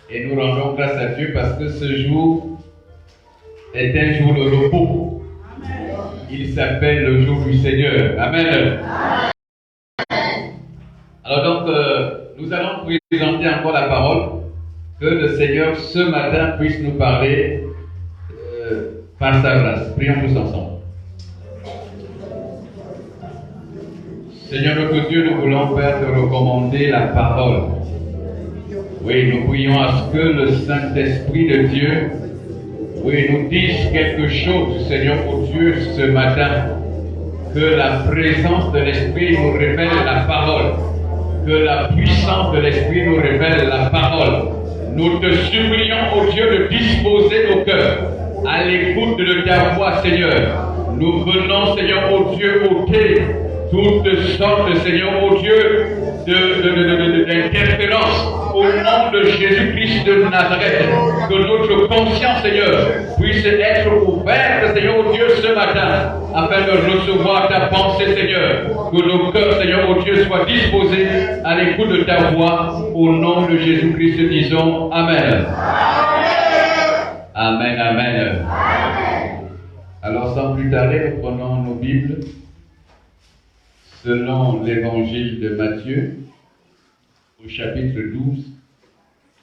Et nous rendons grâce à Dieu parce que ce jour est un jour de repos. Il s'appelle le jour du Seigneur. Amen. Alors donc, nous allons présenter encore la parole. Que le Seigneur ce matin puisse nous parler par sa grâce. Prions tous ensemble. Seigneur notre Dieu, nous voulons, Père, te recommander la parole. Oui, nous prions à ce que le Saint-Esprit de Dieu, oui, nous dise quelque chose, Seigneur mon Dieu, ce matin. Que la présence de l'Esprit nous révèle la parole. Que la puissance de l'Esprit nous révèle la parole. Nous te supplions, ô Dieu, de disposer nos cœurs à l'écoute de ta voix, Seigneur. Nous venons, Seigneur, ô Dieu, ôter toutes sortes, Seigneur, ô Dieu, d'interférences au nom de Jésus-Christ de Nazareth. Que notre conscience, Seigneur, puisse être ouverte, Seigneur, ô Dieu, ce matin, afin de recevoir ta pensée, Seigneur. Que nos cœurs, Seigneur, ô Dieu, soient disposés à l'écoute de ta voix. Au nom de Jésus-Christ, disons Amen. Amen, amen. Alors, sans plus tarder, nous prenons nos Bibles. selon l'évangile de Matthieu, au chapitre 12.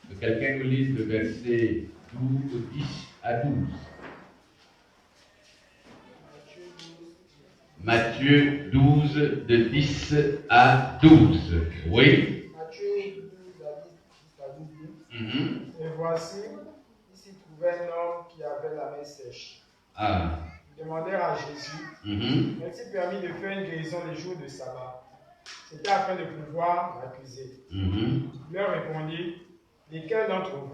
Que quelqu'un nous lise le verset 10 à 12. Matthieu 12, de 10 à 12. Oui. Matthieu 12, à 10 à 12. Et voici, il s'y trouvait un homme qui avait la main sèche. Ils demandèrent à Jésus, est-il permis de faire une guérison les jours de sabbat? C'était afin de pouvoir l'accuser. Il leur répondit, lesquels d'entre vous,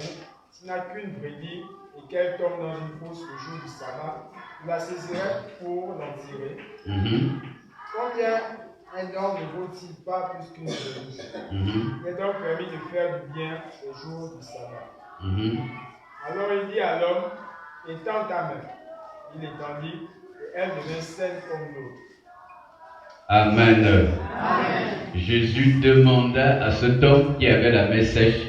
s'il n'a qu'une brebis et qu'elle tombe dans une fosse le jour du sabbat, vous la saisirait pour l'en tirer? Combien un homme ne vaut-il pas plus qu'une brebis? Il est donc permis de faire du bien le jour du sabbat. Alors il dit à l'homme, étends ta main. Il étendit, et elle devint saine comme l'autre. Amen. Amen. Jésus demanda à cet homme qui avait la main sèche,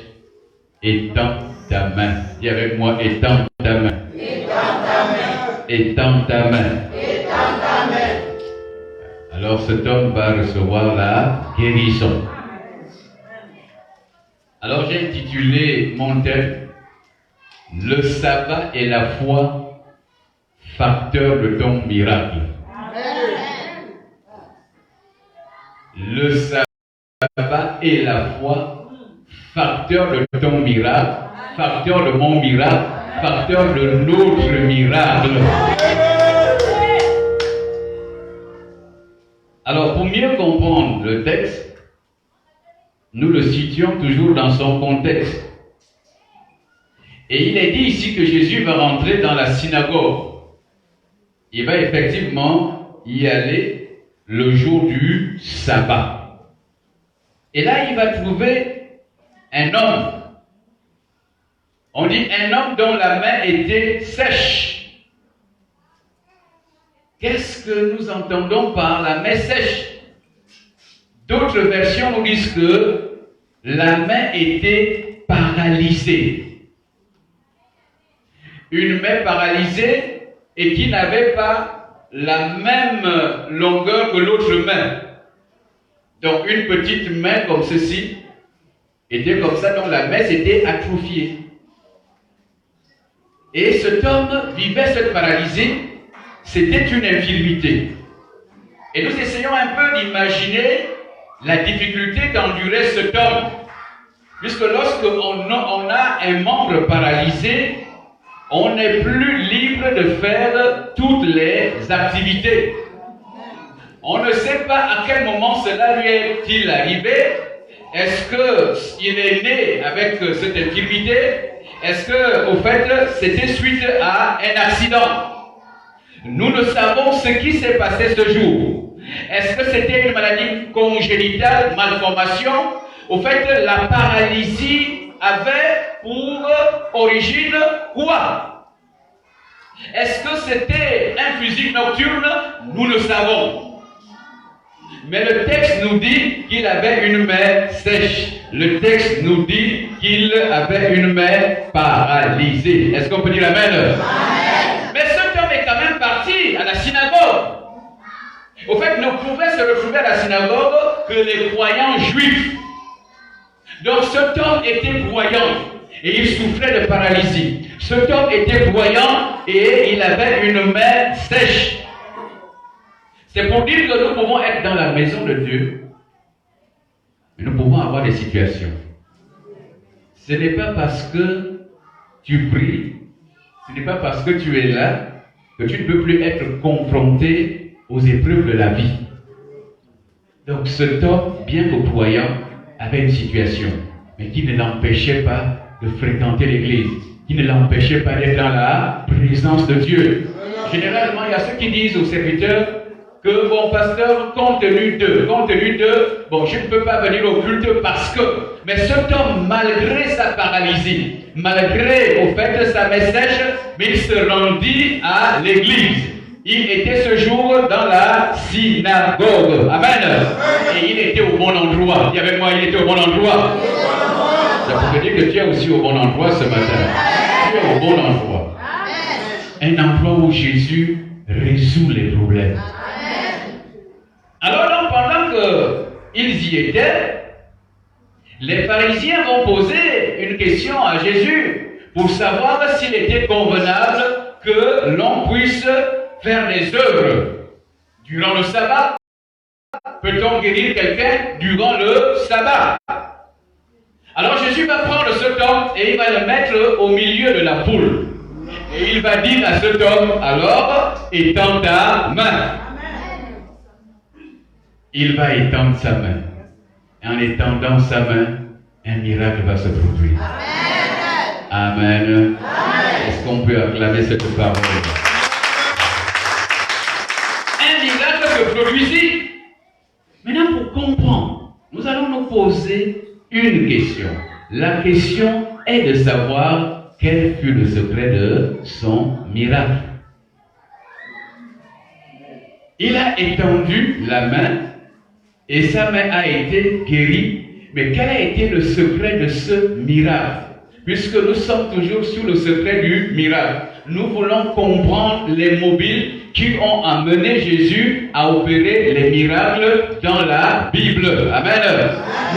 étends ta main. Dis avec moi, étends ta main. Étends ta main. Étends ta main. Étends ta main. Alors cet homme va recevoir la guérison. Alors j'ai intitulé mon thème, le sabbat et la foi, facteur de ton miracle. Le sabbat et la foi, facteur de ton miracle, facteur de mon miracle, facteur de notre miracle. Alors, pour mieux comprendre le texte, nous le situons toujours dans son contexte. Et il est dit ici que Jésus va rentrer dans la synagogue. Il va effectivement y aller le jour du sabbat. Et là, il va trouver un homme. On dit un homme dont la main était sèche. Qu'est-ce que nous entendons par la main sèche? D'autres versions nous disent que la main était paralysée. Une main paralysée et qui n'avait pas la même longueur que l'autre main. Donc une petite main comme ceci était comme ça, donc la main s'était atrophiée. Et cet homme vivait cette paralysie, c'était une infirmité. Et nous essayons un peu d'imaginer la difficulté qu'endurait cet homme. Puisque lorsqu'on a un membre paralysé, on n'est plus libre de faire toutes les activités. On ne sait pas à quel moment cela lui est-il arrivé. Est-ce qu'il est né avec cette infirmité? Est-ce que, au fait, c'était suite à un accident? Nous ne savons ce qui s'est passé ce jour. Est-ce que c'était une maladie congénitale, malformation? Au fait, la paralysie avait pour origine quoi? Est-ce que c'était un fusil nocturne? Nous le savons. Mais le texte nous dit qu'il avait une main sèche. Le texte nous dit qu'il avait une main paralysée. Est-ce qu'on peut dire amen? Mais cet homme est quand même parti à la synagogue. Au fait, ne pouvait se retrouver à la synagogue que les croyants juifs. Donc cet homme était voyant et il souffrait de paralysie. Cet homme était voyant et il avait une main sèche. C'est pour dire que nous pouvons être dans la maison de Dieu, mais nous pouvons avoir des situations. Ce n'est pas parce que tu pries, ce n'est pas parce que tu es là que tu ne peux plus être confronté aux épreuves de la vie. Donc cet homme, bien que voyant, avait une situation, mais qui ne l'empêchait pas de fréquenter l'église, qui ne l'empêchait pas d'être dans la présence de Dieu. Généralement, il y a ceux qui disent aux serviteurs que, bon pasteur, compte tenu de, bon, je ne peux pas venir au culte parce que, mais cet homme, malgré sa paralysie, malgré, au fait, sa main sèche, mais il se rendit à l'église. Il était ce jour dans la synagogue. Amen. Et il était au bon endroit. Dis avec moi, il était au bon endroit. Ça peut dire que tu es aussi au bon endroit ce matin. Tu es au bon endroit. Un endroit où Jésus résout les problèmes. Alors donc, pendant que ils y étaient, les pharisiens vont poser une question à Jésus pour savoir s'il était convenable que l'on puisse faire des œuvres durant le sabbat. Peut-on guérir quelqu'un durant le sabbat? Alors Jésus va prendre cet homme et il va le mettre au milieu de la foule. Et il va dire à cet homme, alors, étends ta main. Il va étendre sa main. Et en étendant sa main, un miracle va se produire. Amen. Amen. Est-ce qu'on peut acclamer cette parole? Un miracle se produisit. Maintenant, pour comprendre, nous allons nous poser une question. La question est de savoir quel fut le secret de son miracle. Il a étendu la main et sa main a été guérie. Mais quel a été le secret de ce miracle? Puisque nous sommes toujours sur le secret du miracle. Nous voulons comprendre les mobiles qui ont amené Jésus à opérer les miracles dans la Bible. Amen.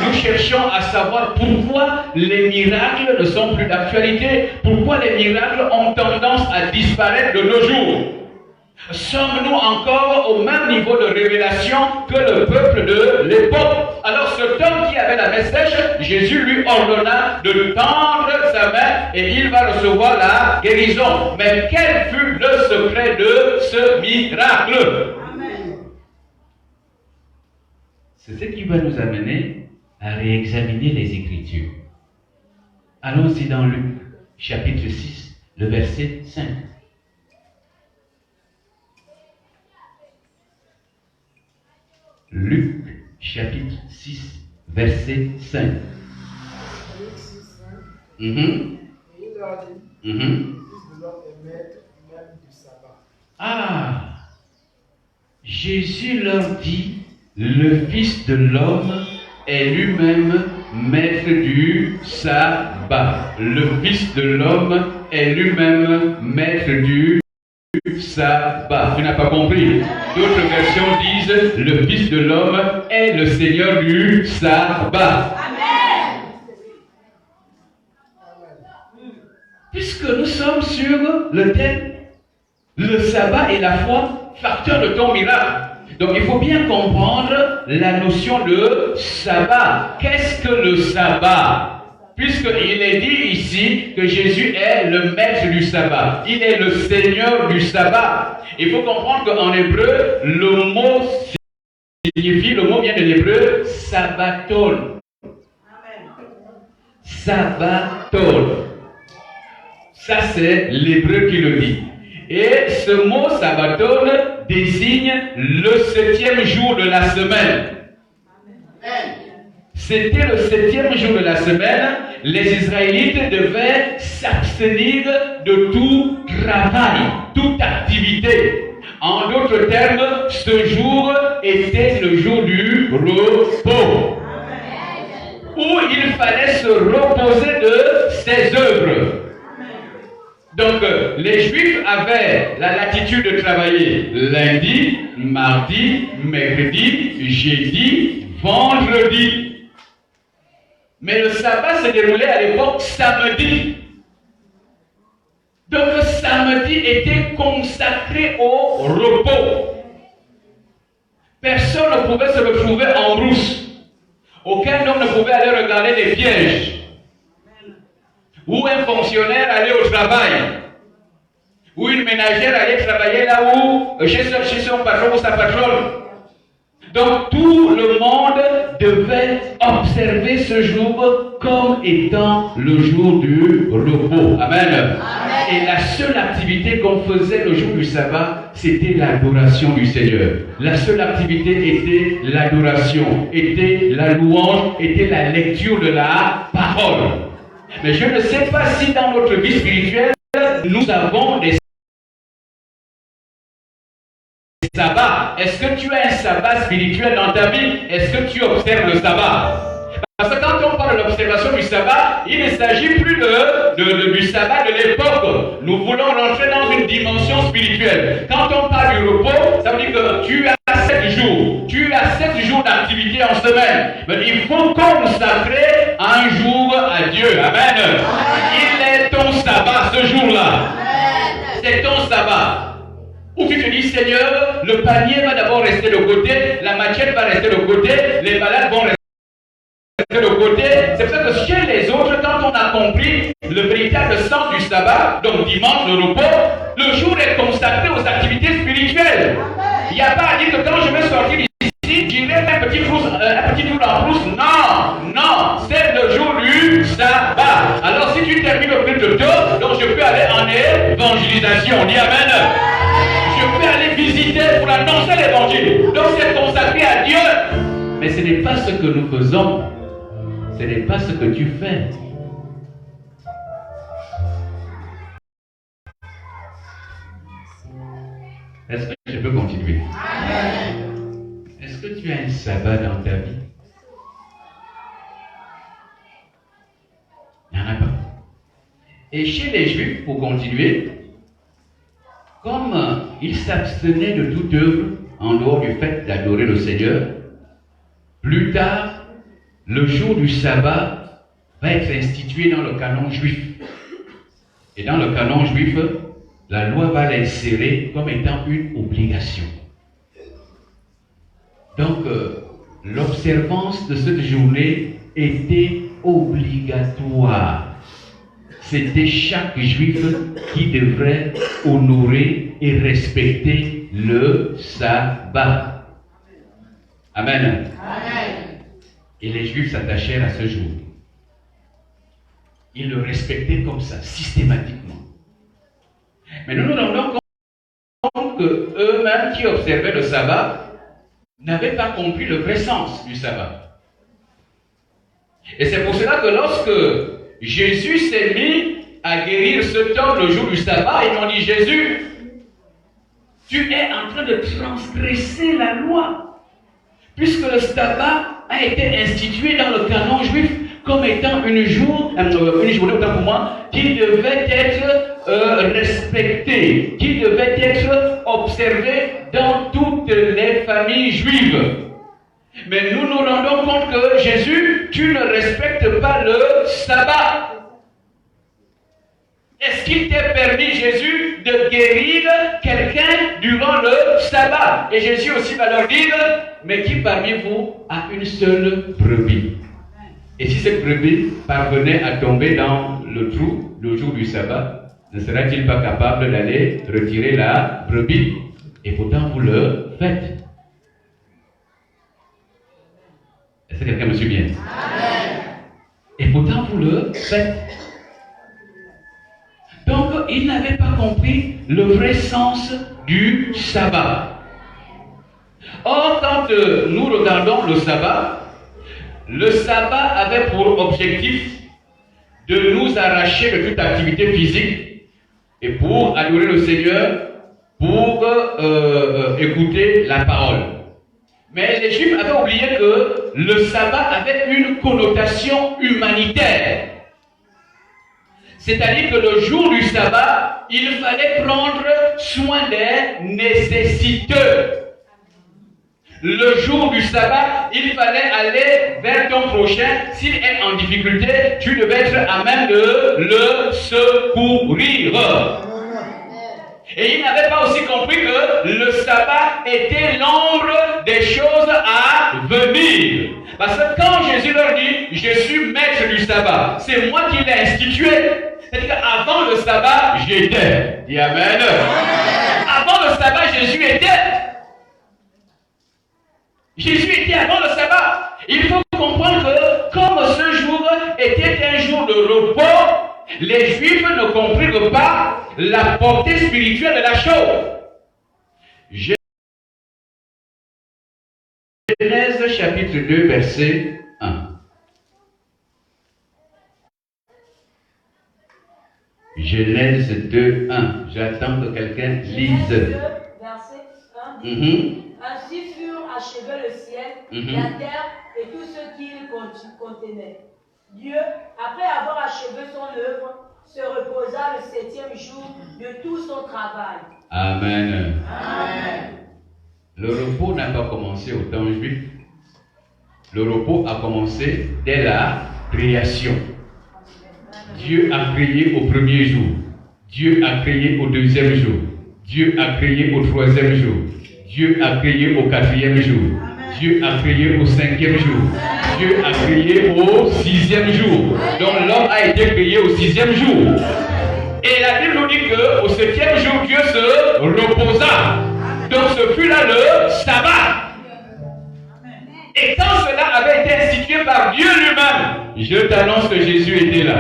Nous cherchons à savoir pourquoi les miracles ne sont plus d'actualité. Pourquoi les miracles ont tendance à disparaître de nos jours. Sommes-nous encore au même niveau de révélation que le peuple de l'époque? Alors cet homme qui avait la main sèche, Jésus lui ordonna de tendre sa main et il va recevoir la guérison. Mais quel fut le secret de ce miracle? Amen. C'est ce qui va nous amener à réexaminer les Écritures. Allons-y dans Luc, chapitre 6, le verset 5. Luc, chapitre 6, verset 5. Luc 6, 5. Et il leur dit, le Fils de l'homme est maître même du sabbat. Ah! Jésus leur dit, le Fils de l'homme est lui-même maître du sabbat. Le Fils de l'homme est lui-même maître du sabbat. Tu n'as pas compris? D'autres versions disent le Fils de l'homme est le Seigneur du sabbat. Amen. Puisque nous sommes sur le thème, le sabbat et la foi, facteur de ton miracle. Donc il faut bien comprendre la notion de sabbat. Qu'est-ce que le sabbat? Puisqu'il est dit ici que Jésus est le maître du sabbat. Il est le Seigneur du sabbat. Il faut comprendre qu'en hébreu, le mot signifie, le mot vient de l'hébreu, sabbaton. Sabbaton. Ça c'est l'hébreu qui le dit. Et ce mot sabbaton désigne le 7e jour de la semaine. C'était le 7e jour de la semaine. Les Israélites devaient s'abstenir de tout travail, toute activité. En d'autres termes, ce jour était le jour du repos, où il fallait se reposer de ses œuvres. Donc, les Juifs avaient la latitude de travailler lundi, mardi, mercredi, jeudi, vendredi. Mais le sabbat se déroulait à l'époque samedi. Donc le samedi était consacré au repos. Personne ne pouvait se retrouver en brousse. Aucun homme ne pouvait aller regarder les pièges. Ou un fonctionnaire aller au travail. Ou une ménagère aller travailler là où, chez son patron ou sa patronne. Donc tout le monde devait observer ce jour comme étant le jour du repos. Amen. Amen. Et la seule activité qu'on faisait le jour du sabbat, c'était l'adoration du Seigneur. La seule activité était l'adoration, était la louange, était la lecture de la parole. Mais je ne sais pas si dans notre vie spirituelle, nous avons des sabbat. Est-ce que tu as un sabbat spirituel dans ta vie? Est-ce que tu observes le sabbat? Parce que quand on parle de l'observation du sabbat, il ne s'agit plus du sabbat de l'époque. Nous voulons rentrer dans une dimension spirituelle. Quand on parle du repos, ça veut dire que tu as 7 jours. Tu as 7 jours d'activité en semaine. Mais il faut consacrer un jour à Dieu. Amen. Il est ton sabbat ce jour-là. C'est ton sabbat. Où tu te dis, Seigneur, le panier va d'abord rester de côté, la machette va rester de côté, les malades vont rester de côté. C'est pour ça que chez les autres, quand on a compris le véritable sens du sabbat, donc dimanche, le repos, le jour est consacré aux activités spirituelles. Il n'y a pas à dire que quand je vais sortir d'ici, j'irai un petit tour en brousse. Non, non, c'est le jour du sabbat. Alors si tu termines le culte tôt, donc je peux aller en évangélisation. On dit amen. Je peux aller visiter pour annoncer l'évangile. Donc c'est consacré à Dieu. Mais ce n'est pas ce que nous faisons. Ce n'est pas ce que tu fais. Est-ce que je peux continuer? Est-ce que tu as un sabbat dans ta vie? Il n'y en a pas. Et chez les Juifs, pour continuer, comme ils s'abstenaient de toute œuvre en dehors du fait d'adorer le Seigneur, plus tard, le jour du sabbat va être institué dans le canon juif. Et dans le canon juif, la loi va l'insérer comme étant une obligation. Donc, l'observance de cette journée était obligatoire. C'était chaque juif qui devrait honorer et respecter le sabbat. Amen. Amen. Et les Juifs s'attachèrent à ce jour. Ils le respectaient comme ça, systématiquement. Mais nous nous rendons compte qu'eux-mêmes qui observaient le sabbat n'avaient pas compris le vrai sens du sabbat. Et c'est pour cela que lorsque Jésus s'est mis à guérir cet homme le jour du sabbat, ils m'ont dit, Jésus, tu es en train de transgresser la loi, puisque le sabbat a été institué dans le canon juif comme étant une journée, autant pour moi, qui devait être respectée, qui devait être observée dans toutes les familles juives. Mais nous nous rendons compte que Jésus, tu ne respectes pas le sabbat. Est-ce qu'il t'est permis, Jésus, de guérir quelqu'un durant le sabbat? Et Jésus aussi va leur dire, mais qui parmi vous a une seule brebis? Et si cette brebis parvenait à tomber dans le trou le jour du sabbat, ne sera-t-il pas capable d'aller retirer la brebis? Et pourtant vous le faites. Est-ce que quelqu'un me suit bien? Amen. Et pourtant vous le faites. Donc, ils n'avaient pas compris le vrai sens du sabbat. Or, quand nous regardons le sabbat avait pour objectif de nous arracher de toute activité physique et pour adorer le Seigneur, pour écouter la parole. Mais les Juifs avaient oublié que le sabbat avait une connotation humanitaire. C'est-à-dire que le jour du sabbat, il fallait prendre soin des nécessiteux. Le jour du sabbat, il fallait aller vers ton prochain. S'il est en difficulté, tu devais être à même de le secourir. Et il n'avait pas aussi compris que le sabbat était l'ombre des choses à venir. Parce que quand Jésus leur dit, je suis maître du sabbat, c'est moi qui l'ai institué. C'est-à-dire qu'avant le sabbat, j'étais. Dis amen. Avant le sabbat, Jésus était. Jésus était avant le sabbat. Il faut comprendre que comme ce jour était un jour de repos, les Juifs ne comprirent pas la portée spirituelle de la chose. Genèse chapitre 2, verset 1. Genèse 2, 1. J'attends que quelqu'un lise. Genèse 2, verset 1. Ainsi furent achevés le ciel, la terre et tout ce qu'il contenait. Dieu, après avoir achevé son œuvre, se reposa le 7e jour de tout son travail. Amen. Amen. Le repos n'a pas commencé au temps juif. Le repos a commencé dès la création. Dieu a créé au premier jour. Dieu a créé au deuxième jour. Dieu a créé au troisième jour. Dieu a créé au quatrième jour. Dieu a créé au cinquième jour. Dieu a créé au sixième jour. Donc l'homme a été créé au sixième jour. Et la Bible nous dit qu'au septième jour, Dieu se reposa. Donc ce fut là le sabbat. Et quand cela avait été institué par Dieu lui-même, je t'annonce que Jésus était là.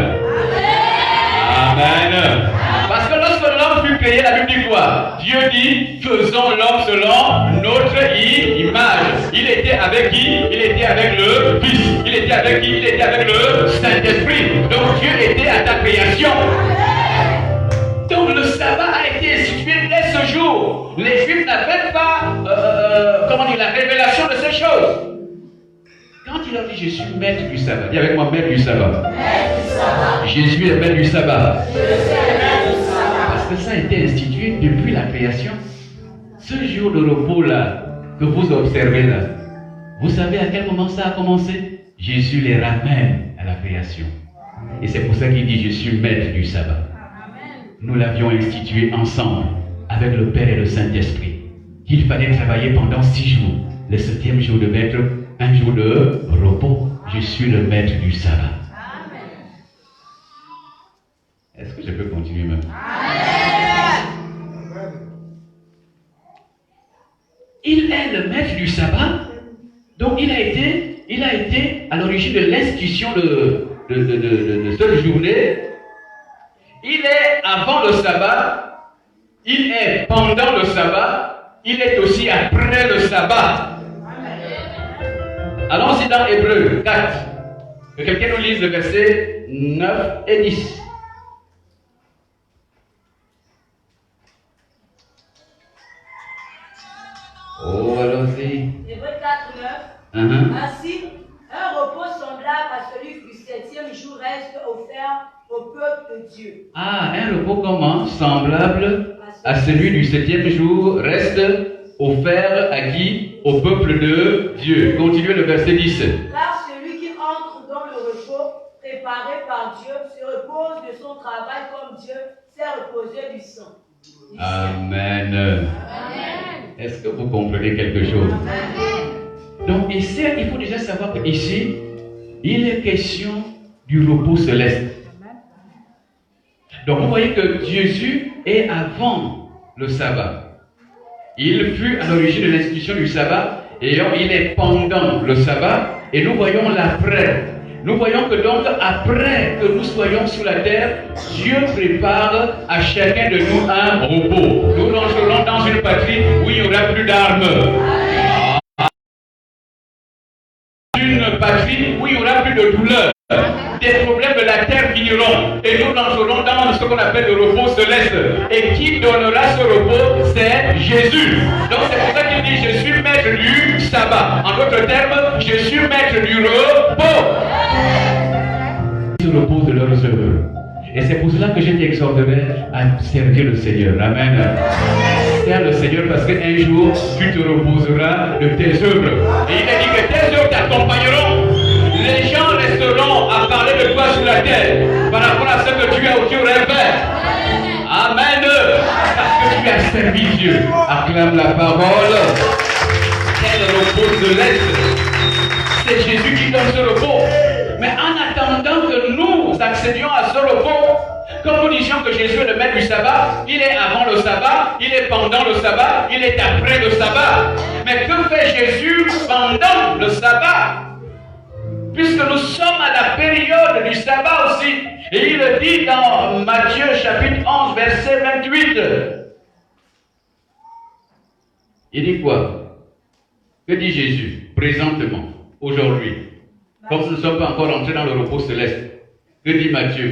Amen. Parce que lorsque l'homme fut créé, la Bible dit quoi? Dieu dit, faisons l'homme selon notre image. Il était avec qui? Il était avec le Fils. Il était avec qui? Il était avec le Saint-Esprit. Donc Dieu était à ta création. Donc le sabbat a été institué dès ce jour. Les Juifs n'avaient pas la révélation de ces choses. Quand il a dit je suis maître du sabbat, dis avec moi maître du sabbat. Jésus est maître du sabbat. Parce que ça a été institué depuis la création. Ce jour de repos là, que vous observez là, vous savez à quel moment ça a commencé? Jésus les ramène à la création. Et c'est pour ça qu'il dit je suis maître du sabbat. Nous l'avions institué ensemble avec le Père et le Saint-Esprit. Qu'il fallait travailler pendant 6 jours. Le 7e jour de maître, un jour de repos. Je suis le maître du sabbat. Est-ce que je peux continuer même? Il est le maître du sabbat. Donc il a été à l'origine de l'institution de cette journée. Il est avant le sabbat, il est pendant le sabbat, il est aussi après le sabbat. Allons-y dans Hébreux 4. Que quelqu'un nous lise le verset 9 et 10. Oh, allons-y. Hébreux 4, 9. Ainsi, un repos semblable à celui du 7e jour reste offert au peuple de Dieu. Ah, un repos comment? Semblable à celui du 7e jour reste offert à qui? Au peuple de Dieu. Continuez le verset 10. Car celui qui entre dans le repos préparé par Dieu se repose de son travail comme Dieu s'est reposé du sang. Amen. Amen. Est-ce que vous comprenez quelque chose? Amen. Donc ici, il faut déjà savoir qu'ici, il est question du repos céleste. Donc vous voyez que Jésus est avant le sabbat. Il fut à l'origine de l'institution du sabbat et il est pendant le sabbat et nous voyons l'après. Nous voyons que donc après que nous soyons sur la terre, Dieu prépare à chacun de nous un repos. Nous rentrerons dans une patrie où il n'y aura plus d'armes. Une patrie où il n'y aura plus de douleur. Des problèmes de la terre finiront et nous rentrerons dans ce qu'on appelle le repos céleste. Et qui donnera ce repos? C'est Jésus. Donc c'est pour ça qu'il dit je suis maître du sabbat. En d'autres termes, je suis maître du repos. Le repos de leurs œuvres. Et c'est pour cela que je t'exhorterai à servir le Seigneur. Amen. Sers le Seigneur parce qu'un jour tu te reposeras de tes œuvres. Et il a dit que tes œuvres t'accompagneront. Les gens resteront à parler de toi sur la terre par rapport à ce que tu aurais fait. Amen. Parce que tu as servi Dieu. Acclame la parole. C'est le repos de l'Est. C'est Jésus qui donne ce repos. Mais en attendant que nous accédions à ce repos, comme nous disions que Jésus est le maître du sabbat, il est avant le sabbat, il est pendant le sabbat, il est après le sabbat. Mais que fait Jésus pendant le sabbat? Puisque nous sommes à la période du sabbat aussi. Et il le dit dans Matthieu chapitre 11, verset 28. Il dit quoi? Que dit Jésus présentement, aujourd'hui? Comme nous ne sommes pas encore entrés dans le repos céleste. Que dit Matthieu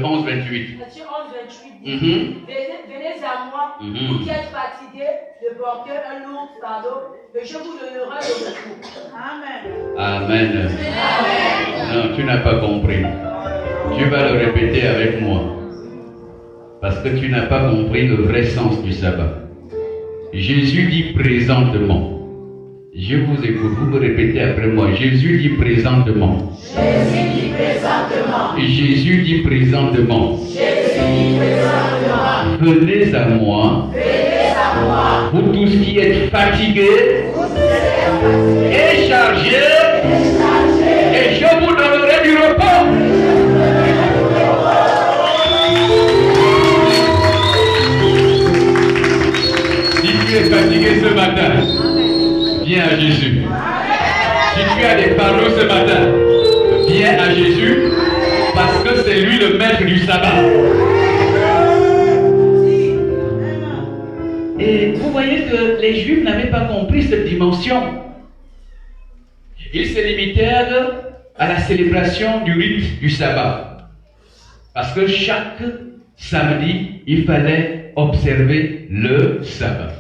11, 28? Matthieu 11, 28 dit, venez à moi, vous qui êtes fatigués de porter un lourd fardeau, et je vous donnerai le repos. Amen. Amen. Non, tu n'as pas compris. Tu vas le répéter avec moi. Parce que tu n'as pas compris le vrai sens du sabbat. Jésus dit présentement. Je vous écoute, vous me répétez après moi. Jésus dit présentement. Jésus dit présentement. Jésus dit présentement. Jésus dit présentement. Venez à moi. Venez à moi. Vous tous qui êtes fatigués et chargés, et je vous donnerai du repos. Si tu es fatigué ce matin, viens à Jésus. Si tu as des fardeaux ce matin, viens à Jésus, parce que c'est lui le maître du sabbat. Et vous voyez que les Juifs n'avaient pas compris cette dimension. Ils se limitèrent à la célébration du rite du sabbat. Parce que chaque samedi, il fallait observer le sabbat.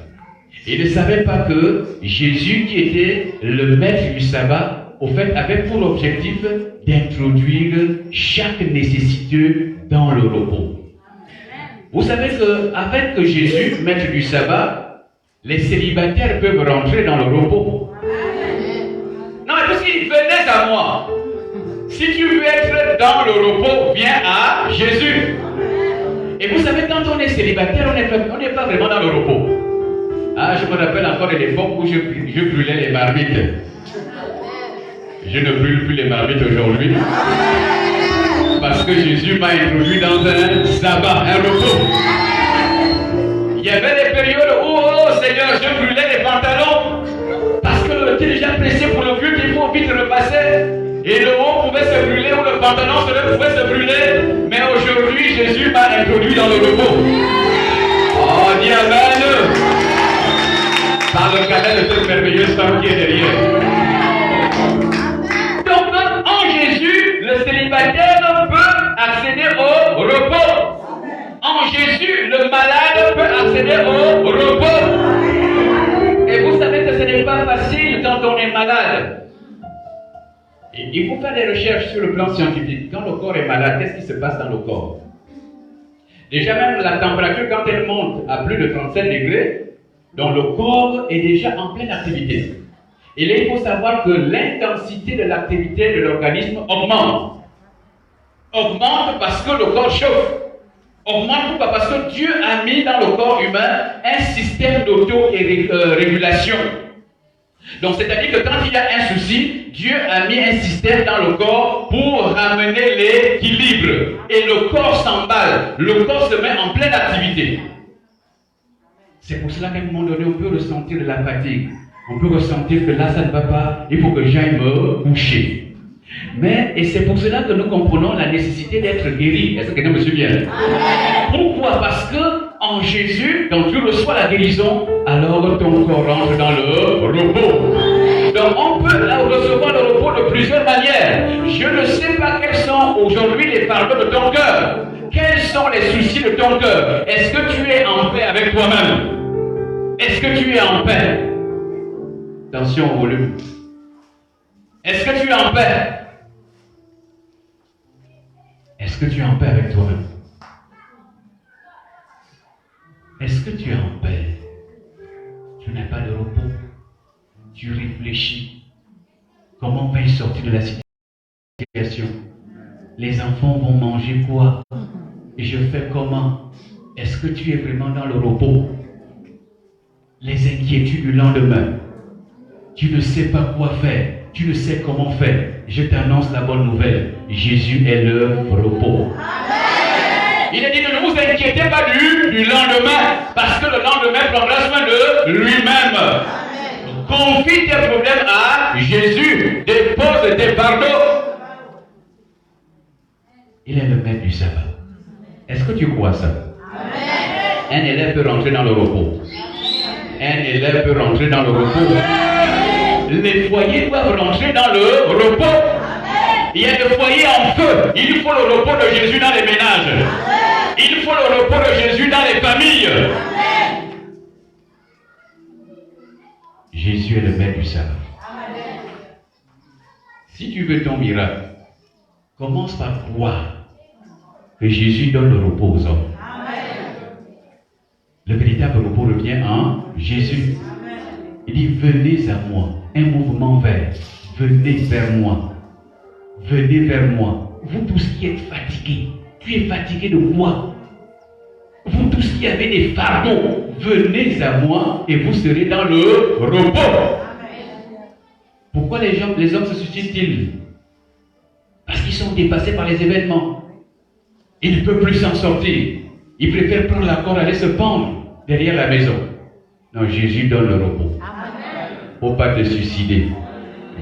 Ils ne savaient pas que Jésus, qui était le maître du sabbat, au fait, avait pour objectif d'introduire chaque nécessité dans le repos. Vous savez qu'avec Jésus, maître du sabbat, les célibataires peuvent rentrer dans le repos. Non, mais parce qu'il venait à moi. Si tu veux être dans le repos, viens à Jésus. Et vous savez, quand on est célibataire, on n'est pas vraiment dans le repos. Ah, je me rappelle encore de l'époque où je brûlais les marmites. Je ne brûle plus les marmites aujourd'hui. Parce que Jésus m'a introduit dans un sabbat, un repos. Il y avait des périodes où, oh Seigneur, je brûlais les pantalons. Parce que le était déjà pressé pour le culte, il faut vite repasser. Et le haut pouvait se brûler ou le pantalon pouvait se brûler. Mais aujourd'hui, Jésus m'a introduit dans le repos. Oh, dis amen. Par le canal de cette merveilleuse femme qui est derrière. Donc, en Jésus, le célibataire peut accéder au repos. En Jésus, le malade peut accéder au repos. Et vous savez que ce n'est pas facile quand on est malade. Et il faut faire des recherches sur le plan scientifique. Quand le corps est malade, qu'est-ce qui se passe dans le corps? Déjà même la température, quand elle monte à plus de 37 degrés, donc le corps est déjà en pleine activité. Et là, il faut savoir que l'intensité de l'activité de l'organisme augmente. Augmente parce que le corps chauffe. Augmente pourquoi? Parce que Dieu a mis dans le corps humain un système d'auto-régulation. Donc, c'est-à-dire que quand il y a un souci, Dieu a mis un système dans le corps pour ramener l'équilibre. Et le corps s'emballe. Le corps se met en pleine activité. C'est pour cela qu'à un moment donné, on peut ressentir de la fatigue. On peut ressentir que là, ça ne va pas, il faut que j'aille me coucher. Et c'est pour cela que nous comprenons la nécessité d'être guéri. Est-ce que quelqu'un me suit bien? Pourquoi? Parce que en Jésus, quand tu reçois la guérison, alors ton corps rentre dans le repos. Donc on peut là recevoir le repos de plusieurs manières. Je ne sais pas quels sont aujourd'hui les fardeaux de ton cœur. Quels sont les soucis de ton cœur? Est-ce que tu es en paix avec toi-même? Est-ce que tu es en paix? Attention au volume. Est-ce que tu es en paix? Est-ce que tu es en paix avec toi-même? Est-ce que tu es en paix? Tu n'as pas de repos. Tu réfléchis. Comment vais-je sortir de la situation? Les enfants vont manger quoi? Et je fais comment? Est-ce que tu es vraiment dans le repos? Les inquiétudes du lendemain. Tu ne sais pas quoi faire. Tu ne sais comment faire. Je t'annonce la bonne nouvelle. Jésus est le repos. Il a dit ne vous inquiétez pas du lendemain. Parce que le lendemain prendra soin de lui-même. Confie tes problèmes à Jésus. Dépose tes fardeaux. Il est le maître du sabbat. Est-ce que tu crois ça? Un élève peut rentrer dans le repos. Un élève peut rentrer dans le repos. Les foyers doivent rentrer dans le repos. Il y a des foyers en feu. Il faut le repos de Jésus dans les ménages. Il faut le repos de Jésus dans les familles. Jésus est le maître du sabbat. Si tu veux ton miracle, commence par croire que Jésus donne le repos aux hommes. Le véritable véritable repos revient en Jésus. Il dit, venez à moi. Un mouvement vers. Venez vers moi. Venez vers moi. Vous tous qui êtes fatigués. Tu es fatigué de quoi? Vous tous qui avez des fardeaux, venez à moi et vous serez dans le repos. Pourquoi les hommes se suicident-ils? Parce qu'ils sont dépassés par les événements. Ils ne peuvent plus s'en sortir. Ils préfèrent prendre la corde et aller se pendre derrière la maison. Non, Jésus donne le repos. Il ne faut pas te suicider.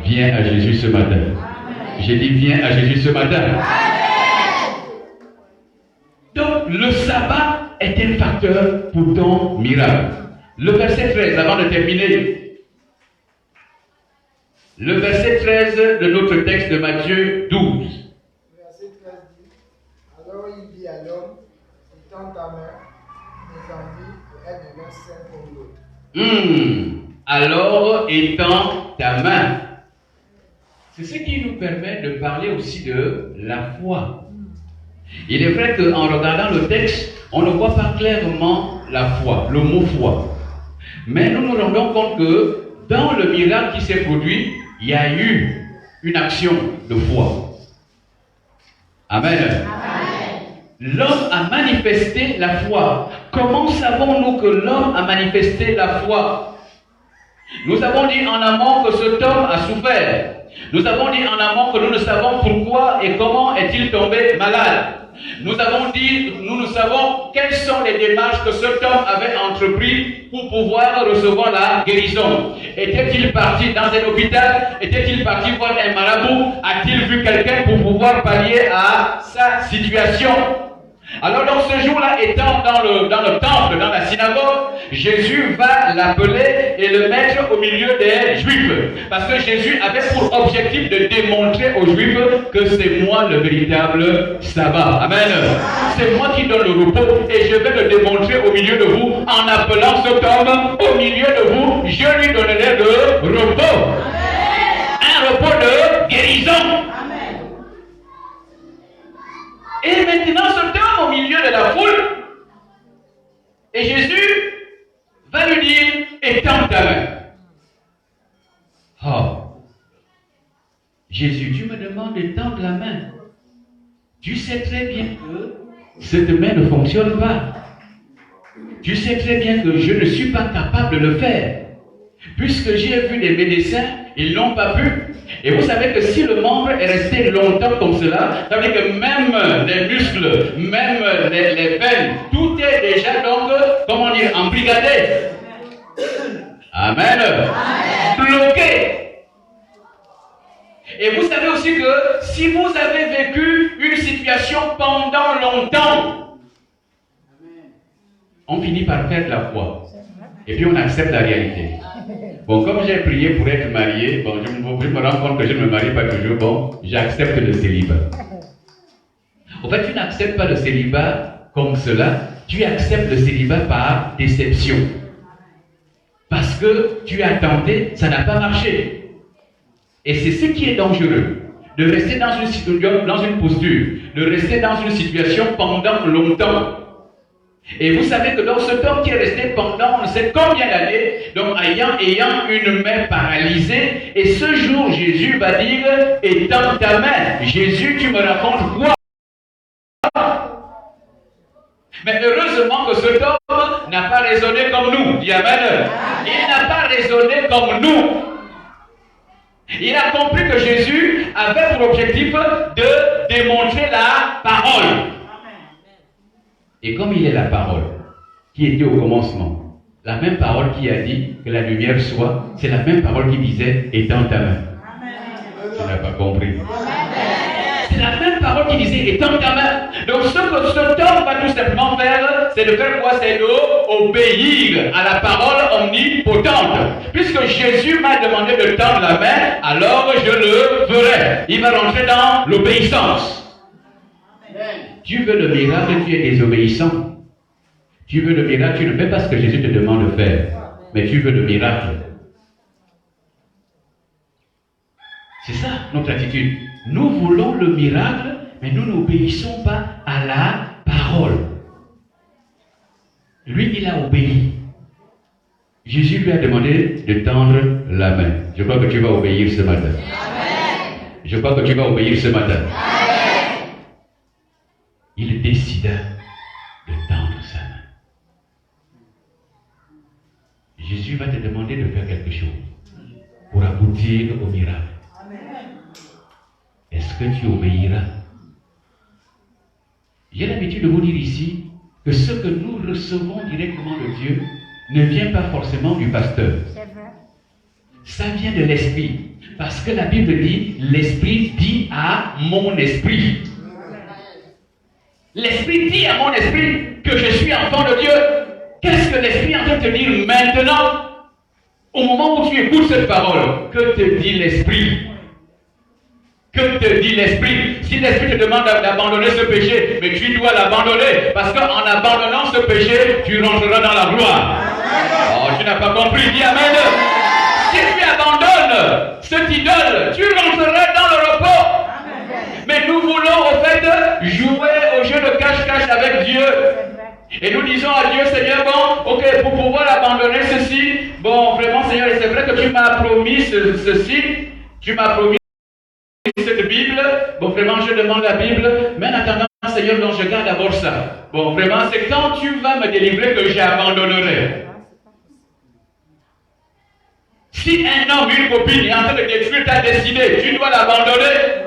Viens à Jésus ce matin. J'ai dit viens à Jésus ce matin. Donc le sabbat est un facteur pour ton miracle. Le verset 13, avant de terminer. Le verset 13 de notre texte de Matthieu 12. Le verset 13 dit, alors il dit à l'homme, étends ta main, étendue, et elle devient sainte comme l'autre. Alors étends ta main. C'est ce qui nous permet de parler aussi de la foi. Il est vrai qu'en regardant le texte, on ne voit pas clairement la foi, le mot foi. Mais nous nous rendons compte que dans le miracle qui s'est produit, il y a eu une action de foi. Amen. L'homme a manifesté la foi. Comment savons-nous que l'homme a manifesté la foi? Nous avons dit en amont que cet homme a souffert. Nous avons dit en amont que nous ne savons pourquoi et comment est-il tombé malade. Nous avons dit, nous savons quelles sont les démarches que cet homme avait entrepris pour pouvoir recevoir la guérison. Était-il parti dans un hôpital? Était-il parti voir un marabout? A-t-il vu quelqu'un pour pouvoir pallier à sa situation? Alors dans ce jour-là, étant dans le temple, dans la synagogue, Jésus va l'appeler et le mettre au milieu des Juifs. Parce que Jésus avait pour objectif de démontrer aux Juifs que c'est moi le véritable sabbat. Amen. C'est moi qui donne le repos et je vais le démontrer au milieu de vous en appelant cet homme au milieu de vous. Je lui donnerai le repos. Un repos de guérison. Et maintenant, ce homme au milieu de la foule, et Jésus va lui dire, étends ta main. Oh, Jésus, tu me demandes d'étendre la main. Tu sais très bien que cette main ne fonctionne pas. Tu sais très bien que je ne suis pas capable de le faire. Puisque j'ai vu des médecins, ils n'ont pas pu. Et vous savez que si le membre est resté longtemps comme cela, ça veut dire que même les muscles, même les veines, tout est déjà donc, comment dire, embrigadé. Amen. Bloqué. Et vous savez aussi que si vous avez vécu une situation pendant longtemps, on finit par perdre la foi. Et puis on accepte la réalité. Bon, comme j'ai prié pour être marié, bon, je me rends compte que je ne me marie pas toujours, bon, j'accepte le célibat. En fait, tu n'acceptes pas le célibat comme cela, tu acceptes le célibat par déception. Parce que tu as tenté, ça n'a pas marché. Et c'est ce qui est dangereux, de rester dans une posture, de rester dans une situation pendant longtemps. Et vous savez que dans cet homme qui est resté pendant on ne sait combien d'années, donc ayant une main paralysée, et ce jour Jésus va dire, étends ta main. Jésus, tu me racontes quoi? Mais heureusement que cet homme n'a pas raisonné comme nous. Dis amen. Il n'a pas raisonné comme nous. Il a compris que Jésus avait pour objectif de démontrer la parole. Et comme il est la parole qui était au commencement, la même parole qui a dit que la lumière soit, c'est la même parole qui disait étends ta main. Tu n'as pas compris. C'est la même parole qui disait étends ta main. Donc ce que cet homme va tout simplement faire, c'est de faire quoi? C'est d'obéir à la parole omnipotente. Puisque Jésus m'a demandé de tendre la main, alors je le ferai. Il va rentrer dans l'obéissance. Tu veux le miracle, tu es désobéissant. Tu veux le miracle, tu ne fais pas ce que Jésus te demande de faire. Mais tu veux le miracle. C'est ça notre attitude. Nous voulons le miracle, mais nous n'obéissons pas à la parole. Lui, il a obéi. Jésus lui a demandé de tendre la main. Je crois que tu vas obéir ce matin. Amen. Je crois que tu vas obéir ce matin. Amen. Il décida de tendre sa main. Jésus va te demander de faire quelque chose pour aboutir au miracle. Est-ce que tu obéiras? J'ai l'habitude de vous dire ici que ce que nous recevons directement de Dieu ne vient pas forcément du pasteur. Ça vient de l'esprit. Parce que la Bible dit, l'esprit dit à mon esprit. L'esprit dit à mon esprit que je suis enfant de Dieu. Qu'est-ce que l'esprit est en train de te dire maintenant? Au moment où tu écoutes cette parole, que te dit l'esprit? Que te dit l'esprit? Si l'esprit te demande d'abandonner ce péché, mais tu dois l'abandonner, parce qu'en abandonnant ce péché, tu rentreras dans la gloire. Oh, tu n'as pas compris, dis amen. Si tu abandonnes cette idole, tu rentreras dans le repos. Mais nous voulons au fait jouer au jeu de cache-cache avec Dieu. Et nous disons à Dieu, Seigneur, bon, ok, pour pouvoir abandonner ceci, bon, vraiment, Seigneur, c'est vrai que tu m'as promis ceci, tu m'as promis cette Bible, bon, vraiment, je demande la Bible, mais en attendant, Seigneur, donc je garde d'abord ça. Bon, vraiment, c'est quand tu vas me délivrer que j'abandonnerai. Si un homme, une copine est en train de détruire ta destinée, tu dois l'abandonner.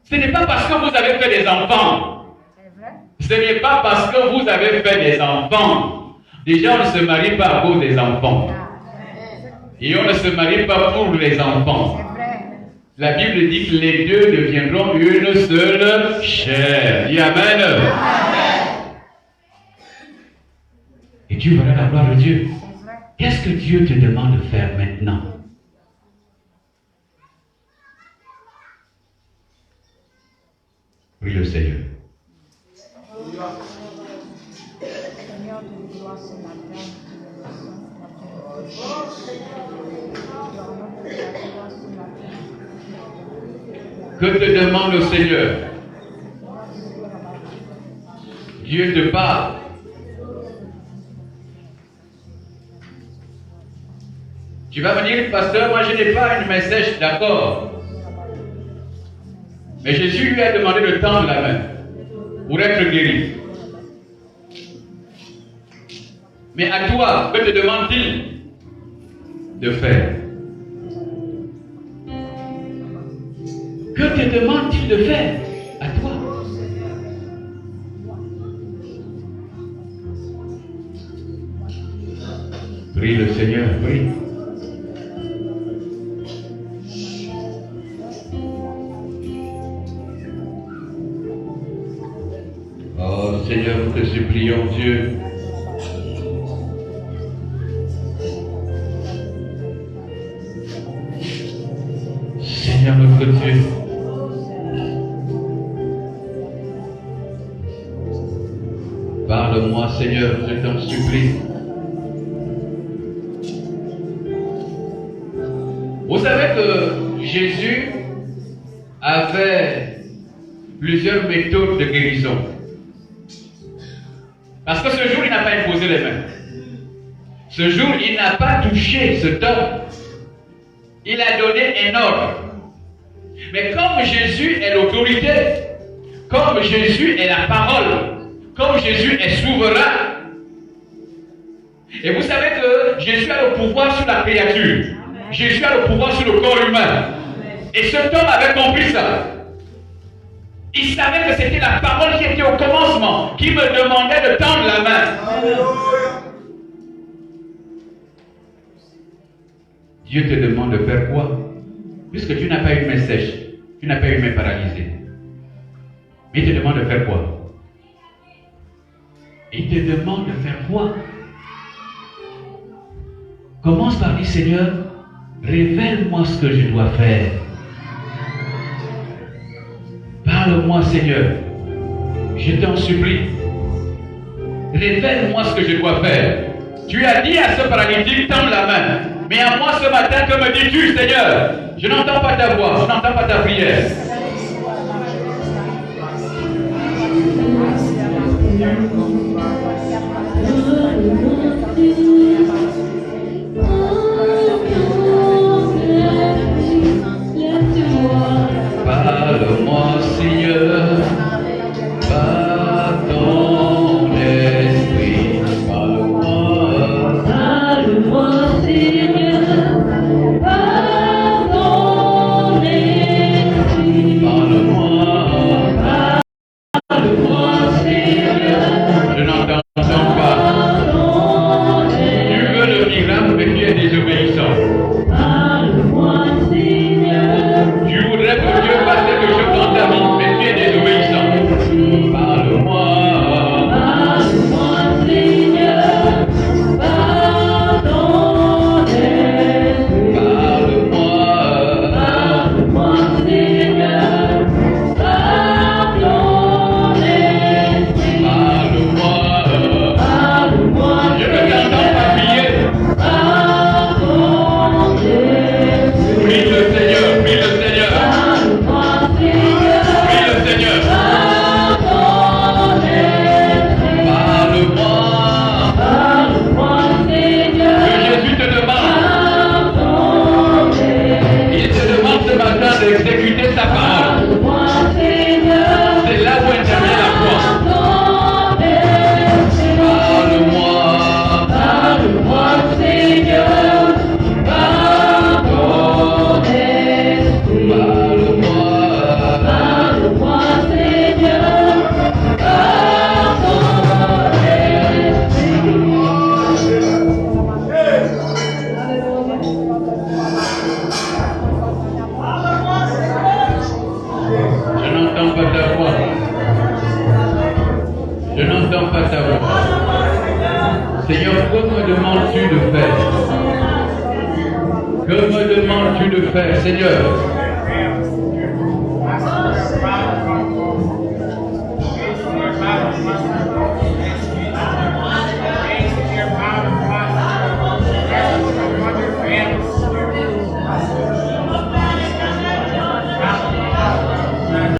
Ce n'est pas parce que vous avez fait des enfants. Ce n'est pas parce que vous avez fait des enfants. Déjà, on ne se marie pas à cause des enfants. Et on ne se marie pas pour les enfants. La Bible dit que les deux deviendront une seule chair. Dis amen. Et tu verras la gloire de Dieu. Qu'est-ce que Dieu te demande de faire maintenant? Prie le Seigneur. Seigneur de gloire ce matin, que te demande le Seigneur? Dieu te parle. Tu vas me dire, pasteur, moi je n'ai pas une main sèche, d'accord. Mais Jésus lui a demandé de tendre la main pour être guéri. Mais à toi, que te demande-t-il de faire? Que te demande-t-il de faire? À toi. Prie le Seigneur, prie. Oh Seigneur, nous te supplions, Dieu. Seigneur notre Dieu, parle-moi Seigneur, je t'en supplie. Vous savez que Jésus avait plusieurs méthodes de guérison. Parce que ce jour, il n'a pas imposé les mains. Ce jour, il n'a pas touché cet homme. Il a donné un ordre. Mais comme Jésus est l'autorité, comme Jésus est la parole, comme Jésus est souverain, et vous savez que Jésus a le pouvoir sur la créature. Jésus a le pouvoir sur le corps humain. Et cet homme avait compris ça. Il savait que c'était la parole qui était au commencement, qui me demandait de tendre la main. Dieu te demande de faire quoi? Puisque tu n'as pas une main sèche, tu n'as pas une main paralysée. Mais il te demande de faire quoi? Il te demande de faire quoi? Commence par dire, Seigneur, révèle-moi ce que je dois faire. Parle-moi, Seigneur. Je t'en supplie. Révèle-moi ce que je dois faire. Tu as dit à ce paralytique, tends la main. Mais à moi ce matin, que me dis-tu, Seigneur? Je n'entends pas ta voix, je n'entends pas ta prière. d'exécuter sa parole. C'est là où intervient la foi. Parle-moi, Seigneur, par ton esprit. Parle-moi, Seigneur, par ton esprit. Je n'entends pas ta voix. Je n'entends pas ta voix. Seigneur, que me demandes-tu de faire? Que me demandes-tu de faire, Seigneur?